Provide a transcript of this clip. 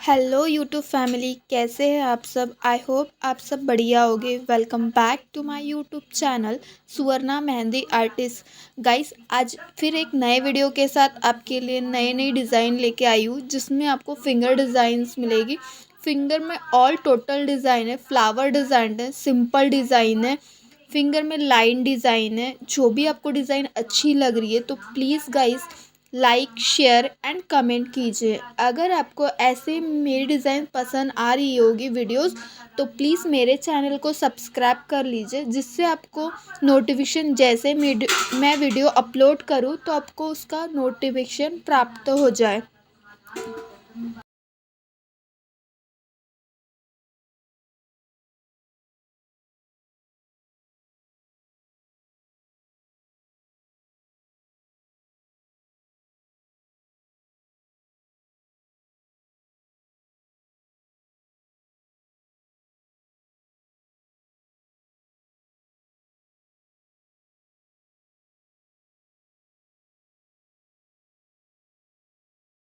Hello YouTube family, कैसे हैं आप सब। आई होप आप सब बढ़िया होगे। Welcome back to my YouTube channel Suvarna Mehndi artist. Guys, आज फिर एक नए वीडियो के साथ आपके लिए नई नई डिज़ाइन लेके आई हूँ, जिसमें आपको फिंगर डिज़ाइंस मिलेगी। फिंगर में ऑल टोटल डिज़ाइन है, फ्लावर डिज़ाइन है, सिंपल डिज़ाइन है, फिंगर में लाइन डिज़ाइन है। जो भी आपको डिज़ाइन अच्छी लग रही है तो please guys like share and comment कीजिए। अगर आपको ऐसे मेरी डिज़ाइन पसंद आ रही होगी वीडियोस, तो प्लीज़ मेरे चैनल को सब्सक्राइब कर लीजिए, जिससे आपको नोटिफिकेशन जैसे मैं वीडियो अपलोड करूँ तो आपको उसका नोटिफिकेशन प्राप्त हो जाए।